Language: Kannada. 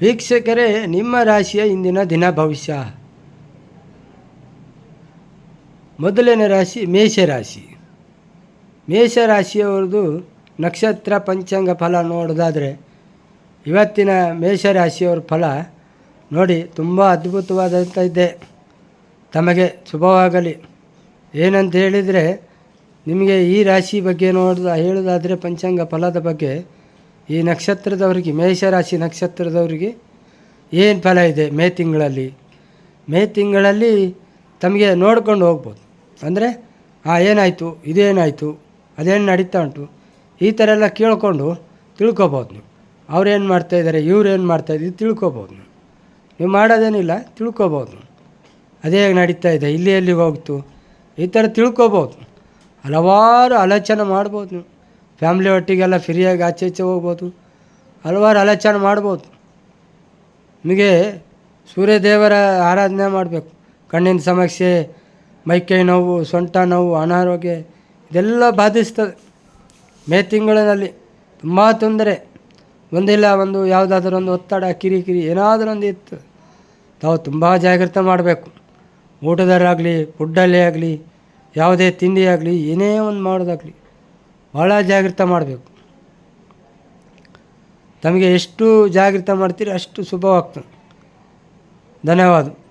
ವೀಕ್ಷಕರೇ, ನಿಮ್ಮ ರಾಶಿಯ ಇಂದಿನ ದಿನ ಭವಿಷ್ಯ. ಮೊದಲನೇ ರಾಶಿ ಮೇಷರಾಶಿ. ಮೇಷರಾಶಿಯವ್ರದ್ದು ನಕ್ಷತ್ರ ಪಂಚಾಂಗ ಫಲ ನೋಡೋದಾದರೆ ಇವತ್ತಿನ ಮೇಷರಾಶಿಯವ್ರ ಫಲ ನೋಡಿ ತುಂಬ ಅದ್ಭುತವಾದಂಥ ಇದೆ. ತಮಗೆ ಶುಭವಾಗಲಿ. ಏನಂತ ಹೇಳಿದರೆ, ನಿಮಗೆ ಈ ರಾಶಿ ಬಗ್ಗೆ ಹೇಳೋದಾದರೆ ಪಂಚಾಂಗ ಫಲದ ಬಗ್ಗೆ ಈ ನಕ್ಷತ್ರದವರಿಗೆ, ಮೇಷರಾಶಿ ನಕ್ಷತ್ರದವರಿಗೆ ಏನು ಫಲ ಇದೆ ಮೇ ತಿಂಗಳಲ್ಲಿ ತಮಗೆ ನೋಡ್ಕೊಂಡು ಹೋಗ್ಬೋದು. ಅಂದರೆ ಏನಾಯಿತು, ಇದೇನಾಯಿತು, ಅದೇನು ನಡೀತಾ ಉಂಟು, ಈ ಥರ ಎಲ್ಲ ಕೇಳ್ಕೊಂಡು ತಿಳ್ಕೊಬೋದು. ನೀವು ಅವ್ರೇನು ಮಾಡ್ತಾಯಿದ್ದಾರೆ, ಇವ್ರೇನು ಮಾಡ್ತಾಯಿದ್ದೀವಿ ತಿಳ್ಕೊಬೋದು. ನೀವು ಮಾಡೋದೇನಿಲ್ಲ, ತಿಳ್ಕೊಬೋದು. ಅದೇ ನಡೀತಾ ಇದೆ, ಇಲ್ಲಿ ಎಲ್ಲಿಗೆ ಹೋಗ್ತು, ಈ ಥರ ತಿಳ್ಕೊಬೋದು. ಹಲವಾರು ಆಲೋಚನೆ ಮಾಡ್ಬೋದು. ನೀವು ಫ್ಯಾಮ್ಲಿ ಒಟ್ಟಿಗೆಲ್ಲ ಫ್ರೀಯಾಗಿ ಆಚೆ ಈಚೆ ಹೋಗ್ಬೋದು. ಹಲವಾರು ಆಲೋಚನೆ ಮಾಡ್ಬೋದು. ನಿಮಗೆ ಸೂರ್ಯದೇವರ ಆರಾಧನೆ ಮಾಡಬೇಕು. ಕಣ್ಣಿನ ಸಮಸ್ಯೆ, ಮೈಕೈ ನೋವು, ಸೊಂಟ ನೋವು, ಅನಾರೋಗ್ಯ ಇದೆಲ್ಲ ಬಾಧಿಸ್ತದೆ. ಮೇ ತಿಂಗಳಿನಲ್ಲಿ ತುಂಬ ತೊಂದರೆ. ಒಂದಿಲ್ಲ ಒಂದು ಯಾವುದಾದ್ರೂ ಒಂದು ಒತ್ತಡ, ಕಿರಿಕಿರಿ ಏನಾದರೂ ಒಂದು ಇತ್ತು. ತಾವು ತುಂಬ ಜಾಗ್ರತೆ ಮಾಡಬೇಕು. ಊಟದಲ್ಲಾಗಲಿ, ಫುಡ್ಡಲ್ಲೇ ಆಗಲಿ, ಯಾವುದೇ ತಿಂಡಿ ಆಗಲಿ, ಏನೇ ಒಂದು ಮಾಡೋದಾಗಲಿ ಭಾಳ ಜಾಗ್ರತೆ ಮಾಡಬೇಕು. ತಮಗೆ ಎಷ್ಟು ಜಾಗ್ರತೆ ಮಾಡ್ತೀರಿ ಅಷ್ಟು ಶುಭವಾಗ್ತದೆ. ಧನ್ಯವಾದ.